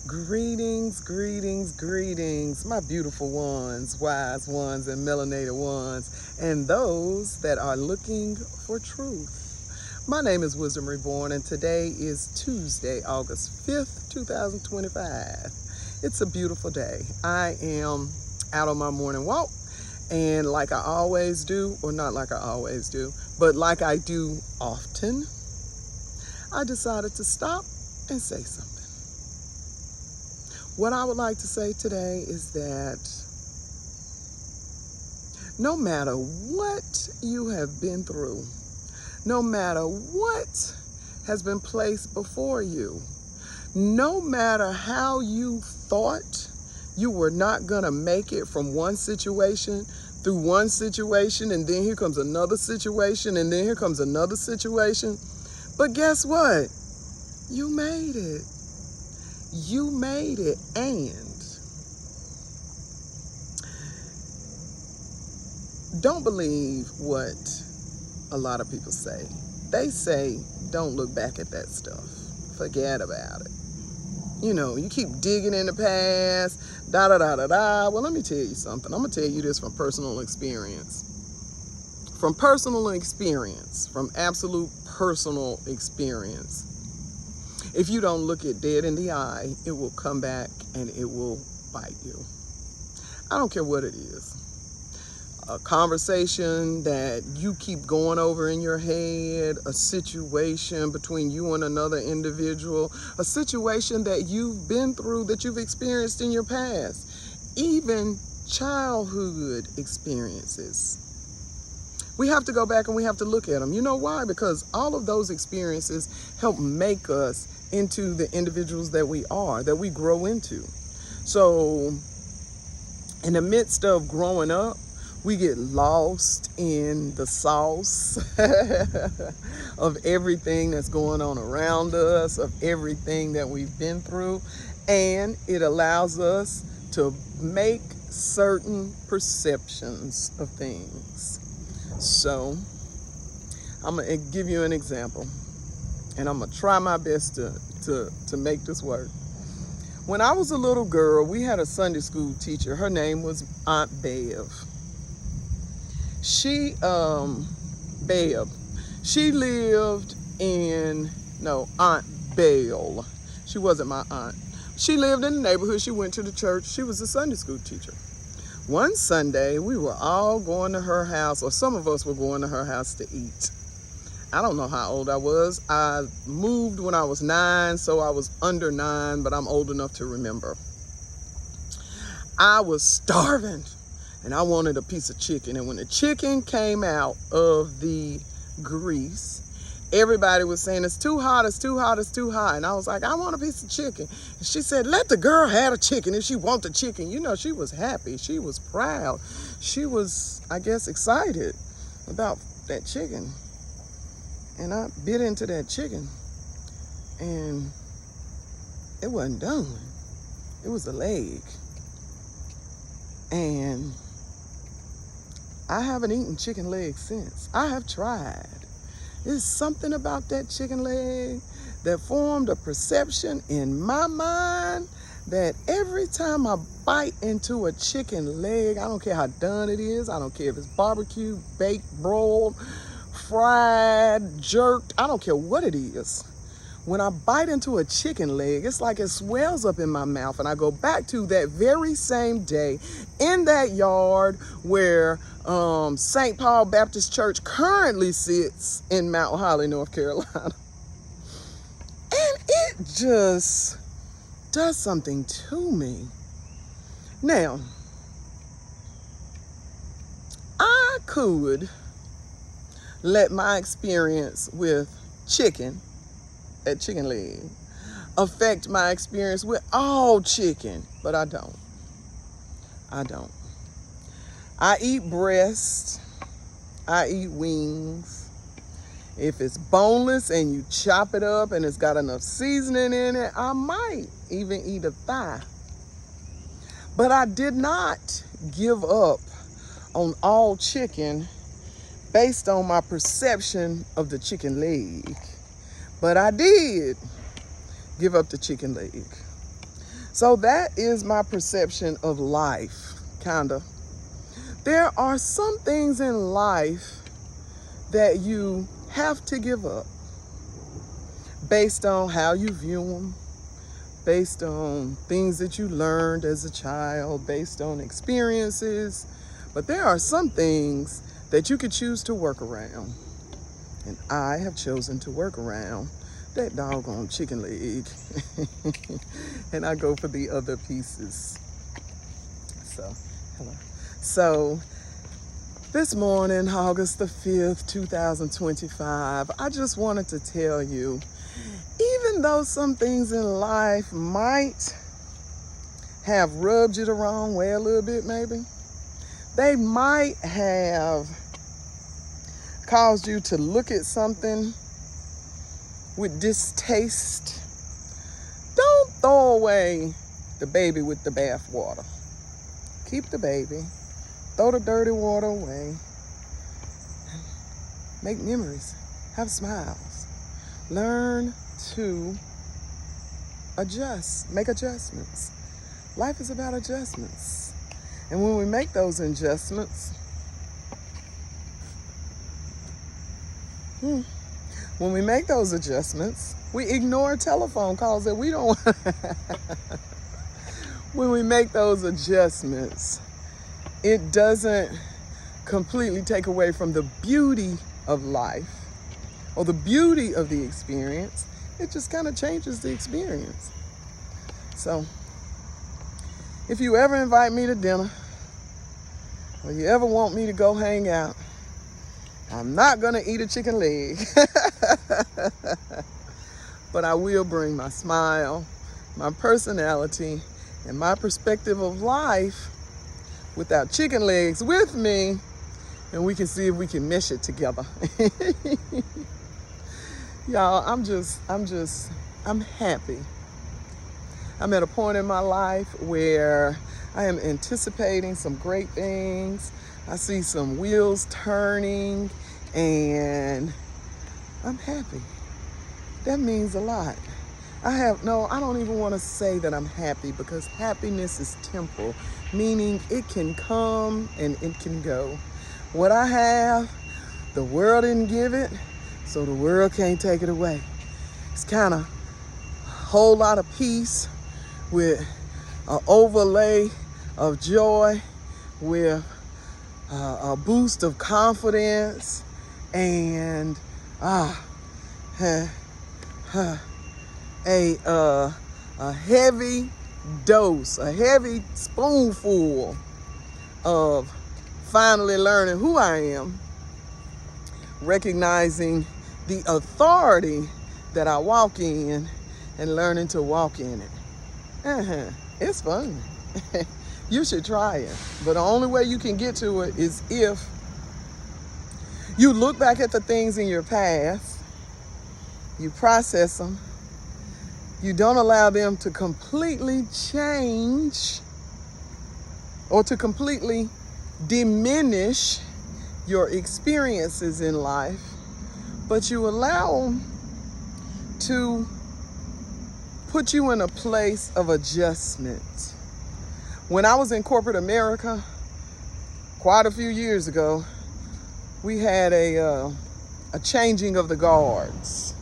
Greetings, greetings, greetings, my beautiful ones, wise ones, and melanated ones, and those that are looking for truth. My name is Wisdom Reborn, and today is Tuesday, August 5th, 2025. It's a beautiful day. I am out on my morning walk, and like I always do, or not like I always do, but like I do often, I decided to stop and say something. What I would like to say today is that no matter what you have been through, no matter what has been placed before you, no matter how you thought you were not going to make it from one situation through one situation, and then here comes another situation, and then here comes another situation. But guess what? You made it. You made it. And don't believe what a lot of people say. They say, don't look back at that stuff. Forget about it. You know, you keep digging in the past, da da da da da. Well, let me tell you something. I'm going to tell you this from personal experience. From personal experience, from absolute personal experience. If you don't look it dead in the eye, it will come back and it will bite you. I don't care what it is. A conversation that you keep going over in your head, a situation between you and another individual, a situation that you've been through, that you've experienced in your past, even childhood experiences. We have to go back and we have to look at them. You know why? Because all of those experiences help make us into the individuals that we are, that we grow into. So in the midst of growing up, we get lost in the sauce of everything that's going on around us, of everything that we've been through, and it allows us to make certain perceptions of things. So I'm going to give you an example, and I'm going to try my best to make this work. When I was a little girl, we had a Sunday school teacher. Her name was Aunt Bev. She lived in, no, Aunt Belle. She wasn't my aunt. She lived in the neighborhood. She went to the church. She was a Sunday school teacher. One Sunday, we were all going to her house, or some of us were going to her house to eat. I don't know how old I was. I moved when I was 9, so I was under 9, but I'm old enough to remember. I was starving, and I wanted a piece of chicken. And when the chicken came out of the grease, everybody was saying, it's too hot, it's too hot, it's too hot. And I was like, I want a piece of chicken. And she said, let the girl have a chicken if she wants the chicken. You know, she was happy. She was proud. She was, I guess, excited about that chicken. And I bit into that chicken, and it wasn't done. It was a leg. And I haven't eaten chicken legs since. I have tried. There's something about that chicken leg that formed a perception in my mind that every time I bite into a chicken leg, I don't care how done it is, I don't care if it's barbecue, baked, broiled, fried, jerked, I don't care what it is. When I bite into a chicken leg, it's like it swells up in my mouth, and I go back to that very same day in that yard where St. Paul Baptist Church currently sits in Mount Holly, North Carolina. And it just does something to me. Now, I could let my experience with chicken, that chicken leg, affect my experience with all chicken, but I don't. I eat breast, I eat wings. If it's boneless and you chop it up and it's got enough seasoning in it, I might even eat a thigh. But I did not give up on all chicken based on my perception of the chicken leg. But I did give up the chicken leg. So that is my perception of life, kinda. There are some things in life that you have to give up based on how you view them, based on things that you learned as a child, based on experiences. But there are some things that you could choose to work around. And I have chosen to work around that doggone chicken leg. And I go for the other pieces. So, hello. So, this morning, August the 5th, 2025, I just wanted to tell you, even though some things in life might have rubbed you the wrong way a little bit, maybe, they might have caused you to look at something with distaste. Don't throw away the baby with the bathwater. Keep the baby. Throw the dirty water away. Make memories. Have smiles. Learn to adjust. Make adjustments. Life is about adjustments. And when we make those adjustments, we ignore telephone calls that we don't want. When we make those adjustments, it doesn't completely take away from the beauty of life or the beauty of the experience. It just kind of changes the experience. So, if you ever invite me to dinner or you ever want me to go hang out, I'm not going to eat a chicken leg. But I will bring my smile, my personality, and my perspective of life without chicken legs with me, and we can see if we can mesh it together. Y'all, I'm happy. I'm at a point in my life where I am anticipating some great things. I see some wheels turning, and I'm happy. That means a lot. I don't even want to say that I'm happy, because happiness is temporal, meaning it can come and it can go. What I have, the world didn't give it, so the world can't take it away. It's kind of a whole lot of peace with an overlay of joy, with a boost of confidence, and a heavy dose, a heavy spoonful of finally learning who I am, recognizing the authority that I walk in, and learning to walk in it. It's fun. You should try it. But the only way you can get to it is if you look back at the things in your past, you process them, you don't allow them to completely change or to completely diminish your experiences in life, but you allow them to put you in a place of adjustment. When I was in corporate America, quite a few years ago, we had a changing of the guards.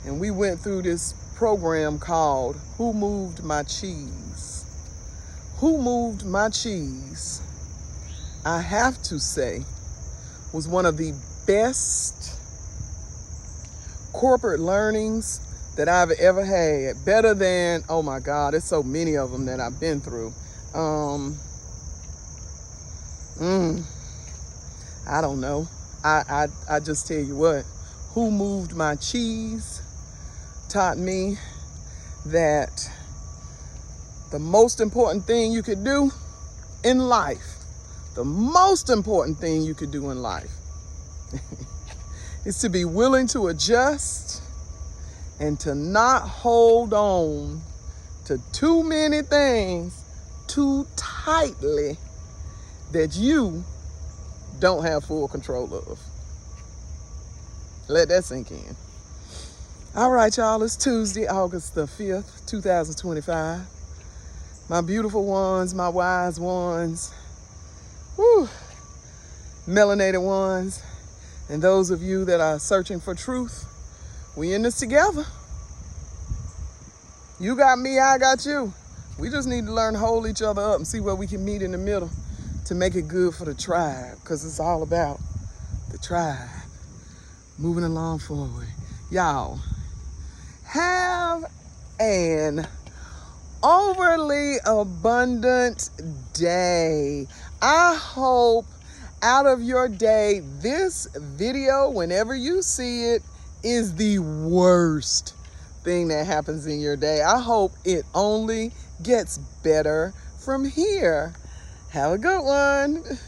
And we went through this program called Who Moved My Cheese? Who Moved My Cheese, I have to say, was one of the best corporate learnings that I've ever had. Better than, oh my God, there's so many of them that I've been through. I don't know. I just tell you what, Who Moved My Cheese taught me that the most important thing you could do in life, the most important thing you could do in life is to be willing to adjust and to not hold on to too many things too tightly that you don't have full control of. Let that sink in. All right, y'all, it's Tuesday, August the 5th, 2025. my beautiful ones, my wise ones, whew, melanated ones, and those of you that are searching for truth. We in this together. You got me, I got you. We just need to learn to hold each other up and see where we can meet in the middle to make it good for the tribe, because it's all about the tribe moving along forward. Y'all, have an overly abundant day. I hope out of your day, this video, whenever you see it, is the worst thing that happens in your day. I hope it only gets better from here. Have a good one.